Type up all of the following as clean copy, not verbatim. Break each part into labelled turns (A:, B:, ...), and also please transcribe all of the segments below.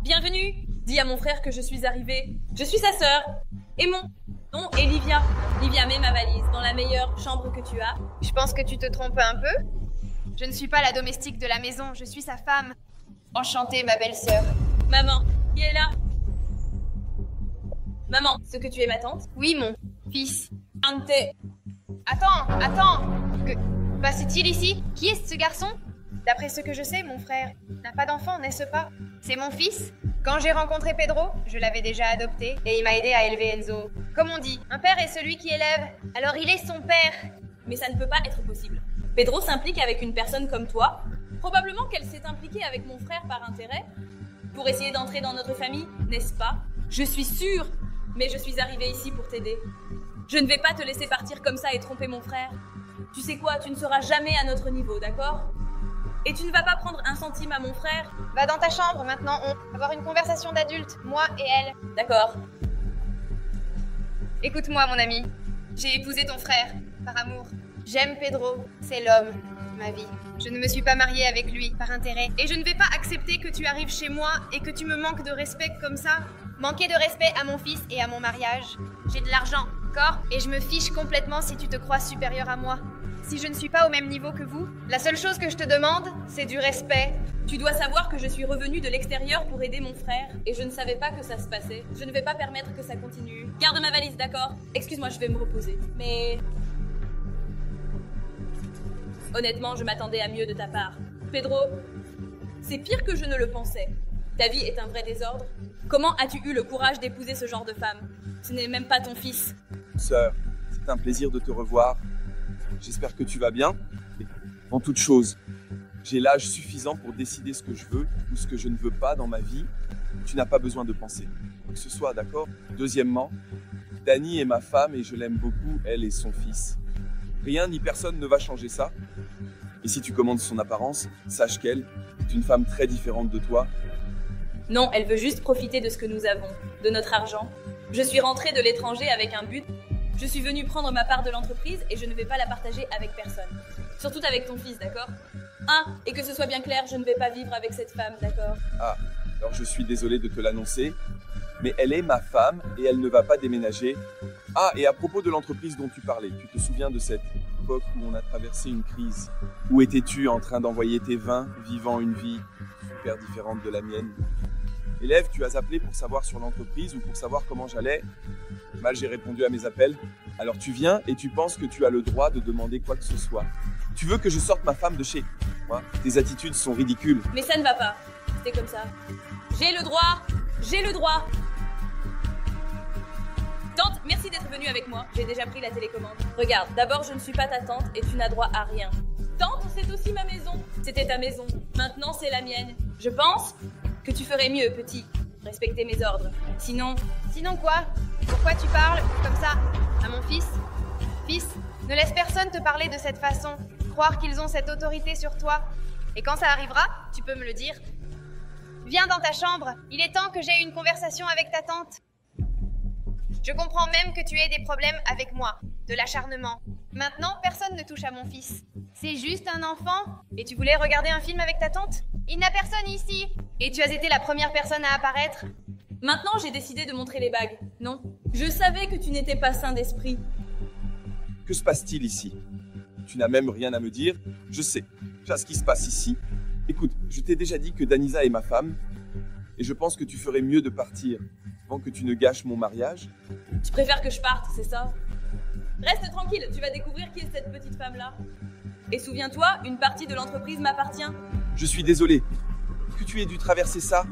A: bienvenue. Dis à mon frère que je suis arrivée. Je suis sa sœur. Et mon nom est Livia. Livia, mets ma valise dans la meilleure chambre que tu as.
B: Je pense que tu te trompes un peu. Je ne suis pas la domestique de la maison, je suis sa femme. Enchantée, ma belle-sœur.
A: Maman, qui est là? Maman, ce que tu es ma tante?
B: Oui, mon fils.
A: Ante.
B: Attends. Que passe-t-il ici? Qui est ce garçon? D'après ce que je sais, mon frère n'a pas d'enfant, n'est-ce pas? C'est mon fils. Quand j'ai rencontré Pedro, je l'avais déjà adopté et il m'a aidé à élever Enzo. Comme on dit, un père est celui qui élève. Alors il est son père.
A: Mais ça ne peut pas être possible. Pedro s'implique avec une personne comme toi. Probablement qu'elle s'est impliquée avec mon frère par intérêt. Pour essayer d'entrer dans notre famille, n'est-ce pas? Je suis sûre. Mais je suis arrivée ici pour t'aider. Je ne vais pas te laisser partir comme ça et tromper mon frère. Tu sais quoi, tu ne seras jamais à notre niveau, d'accord? Et tu ne vas pas prendre un centime à mon frère.
B: Va dans ta chambre, maintenant on va avoir une conversation d'adultes, moi et elle.
A: D'accord.
B: Écoute-moi, mon ami. J'ai épousé ton frère, par amour. J'aime Pedro, c'est l'homme de ma vie. Je ne me suis pas mariée avec lui, par intérêt. Et je ne vais pas accepter que tu arrives chez moi et que tu me manques de respect comme ça. Manquer de respect à mon fils et à mon mariage. J'ai de l'argent, d'accord? Et je me fiche complètement si tu te crois supérieur à moi. Si je ne suis pas au même niveau que vous, la seule chose que je te demande, c'est du respect.
A: Tu dois savoir que je suis revenue de l'extérieur pour aider mon frère et je ne savais pas que ça se passait. Je ne vais pas permettre que ça continue. Garde ma valise, d'accord? Excuse-moi, je vais me reposer. Mais... honnêtement, je m'attendais à mieux de ta part. Pedro, c'est pire que je ne le pensais. Ta vie est un vrai désordre. Comment as-tu eu le courage d'épouser ce genre de femme? Ce n'est même pas ton fils.
C: Sœur, c'est un plaisir de te revoir. J'espère que tu vas bien. Et en toute chose, j'ai l'âge suffisant pour décider ce que je veux ou ce que je ne veux pas dans ma vie. Tu n'as pas besoin de penser quoi que ce soit, d'accord? Deuxièmement, Dani est ma femme et je l'aime beaucoup, elle et son fils. Rien ni personne ne va changer ça. Et si tu commandes son apparence, sache qu'elle est une femme très différente de toi.
A: Non, elle veut juste profiter de ce que nous avons, de notre argent. Je suis rentrée de l'étranger avec un but. Je suis venue prendre ma part de l'entreprise et je ne vais pas la partager avec personne. Surtout avec ton fils, d'accord? Et que ce soit bien clair, je ne vais pas vivre avec cette femme, d'accord?
C: Ah, alors je suis désolé de te l'annoncer, mais elle est ma femme et elle ne va pas déménager. Ah, et à propos de l'entreprise dont tu parlais, tu te souviens de cette époque où on a traversé une crise? Où étais-tu en train d'envoyer tes vins, vivant une vie super différente de la mienne? Élève, tu as appelé pour savoir sur l'entreprise ou pour savoir comment j'allais? Mal, j'ai répondu à mes appels. Alors tu viens et tu penses que tu as le droit de demander quoi que ce soit. Tu veux que je sorte ma femme de chez moi? Tes attitudes sont ridicules.
A: Mais ça ne va pas. C'était comme ça. J'ai le droit. J'ai le droit. Tante, merci d'être venue avec moi. J'ai déjà pris la télécommande. Regarde, d'abord, je ne suis pas ta tante et tu n'as droit à rien. Tante, c'est aussi ma maison. C'était ta maison. Maintenant, c'est la mienne. Je pense que tu ferais mieux, petit. Respecter mes ordres. Sinon...
B: Sinon quoi? Pourquoi tu parles comme ça à mon fils? Fils, ne laisse personne te parler de cette façon. Croire qu'ils ont cette autorité sur toi. Et quand ça arrivera, tu peux me le dire. Viens dans ta chambre. Il est temps que j'aie une conversation avec ta tante. Je comprends même que tu aies des problèmes avec moi. De l'acharnement. Maintenant, personne ne touche à mon fils. C'est juste un enfant. Et tu voulais regarder un film avec ta tante? Il n'a personne ici. Et tu as été la première personne à apparaître.
A: Maintenant, j'ai décidé de montrer les bagues. Non, je savais que tu n'étais pas sain d'esprit.
C: Que se passe-t-il ici? Tu n'as même rien à me dire. Je sais ce qui se passe ici. Écoute, je t'ai déjà dit que Danisa est ma femme. Et je pense que tu ferais mieux de partir avant que tu ne gâches mon mariage.
A: Tu préfères que je parte, c'est ça? Reste tranquille, tu vas découvrir qui est cette petite femme-là. Et souviens-toi, une partie de l'entreprise m'appartient.
C: Je suis désolé que tu aies dû traverser ça.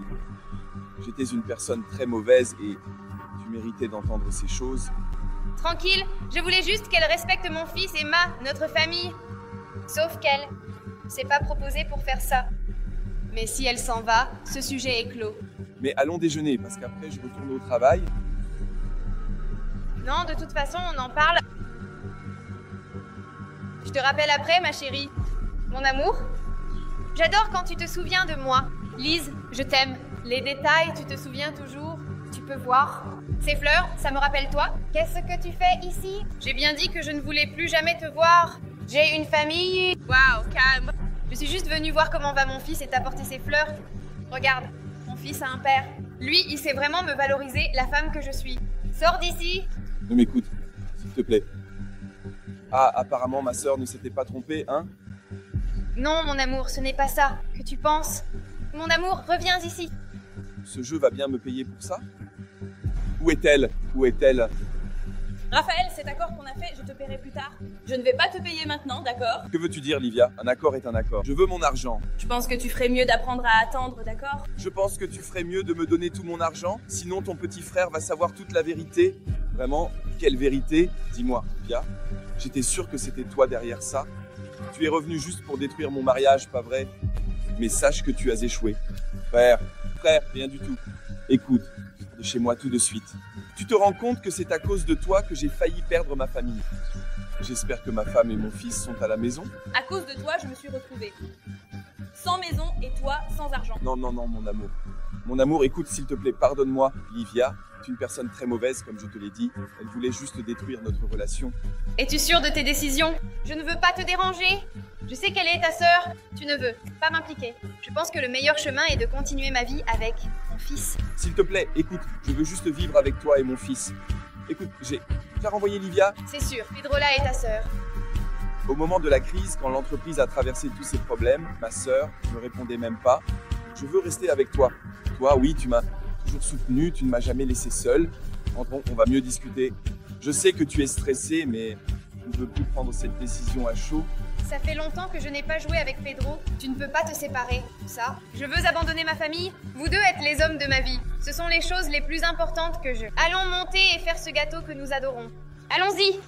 C: J'étais une personne très mauvaise et tu méritais d'entendre ces choses.
B: Tranquille, je voulais juste qu'elle respecte mon fils et notre famille. Sauf qu'elle s'est pas proposée pour faire ça. Mais si elle s'en va, ce sujet est clos.
C: Mais allons déjeuner, parce qu'après je retourne au travail.
B: Non, de toute façon, on en parle. Je te rappelle après, ma chérie. Mon amour. J'adore quand tu te souviens de moi. Lise, je t'aime. Les détails, tu te souviens toujours. Tu peux voir. Ces fleurs, ça me rappelle toi. Qu'est-ce que tu fais ici? J'ai bien dit que je ne voulais plus jamais te voir. J'ai une famille. Waouh, calme. Je suis juste venue voir comment va mon fils et t'apporter ces fleurs. Regarde, mon fils a un père. Lui, il sait vraiment me valoriser, la femme que je suis. Sors d'ici!
C: Ne m'écoute, s'il te plaît. Ah, apparemment ma sœur ne s'était pas trompée, hein?
B: Non, mon amour, ce n'est pas ça que tu penses. Mon amour, reviens ici.
C: Ce jeu va bien me payer pour ça? Où est-elle? Où est-elle?
A: Raphaël, cet accord qu'on a fait, je te paierai plus tard. Je ne vais pas te payer maintenant, d'accord?
C: Que veux-tu dire, Livia? Un accord est un accord. Je veux mon argent.
A: Je pense que tu ferais mieux d'apprendre à attendre, d'accord?
C: Je pense que tu ferais mieux de me donner tout mon argent, sinon ton petit frère va savoir toute la vérité. Vraiment, quelle vérité? Dis-moi, Livia. J'étais sûr que c'était toi derrière ça. Tu es revenu juste pour détruire mon mariage, pas vrai? Mais sache que tu as échoué. Frère, rien du tout. Écoute, de chez moi tout de suite. Tu te rends compte que c'est à cause de toi que j'ai failli perdre ma famille. J'espère que ma femme et mon fils sont à la maison.
A: À cause de toi, je me suis retrouvée. Sans maison et toi, sans argent.
C: Non, mon amour. Mon amour, écoute, s'il te plaît, pardonne-moi. Livia est une personne très mauvaise, comme je te l'ai dit. Elle voulait juste détruire notre relation.
B: Es-tu sûr de tes décisions? Je ne veux pas te déranger. Je sais quelle est ta sœur. Tu ne veux pas m'impliquer. Je pense que le meilleur chemin est de continuer ma vie avec mon fils.
C: S'il te plaît, écoute, je veux juste vivre avec toi et mon fils. Écoute, j'ai renvoyé Livia.
B: C'est sûr, Pedrola est ta sœur.
C: Au moment de la crise, quand l'entreprise a traversé tous ses problèmes, ma sœur ne me répondait même pas. Je veux rester avec toi. Toi, oui, tu m'as toujours soutenu, tu ne m'as jamais laissé seul. Entrons, on va mieux discuter. Je sais que tu es stressé, mais je ne veux plus prendre cette décision à chaud.
B: Ça fait longtemps que je n'ai pas joué avec Pedro. Tu ne peux pas te séparer. Ça, je veux abandonner ma famille. Vous deux êtes les hommes de ma vie. Ce sont les choses les plus importantes que je... Allons monter et faire ce gâteau que nous adorons. Allons-y!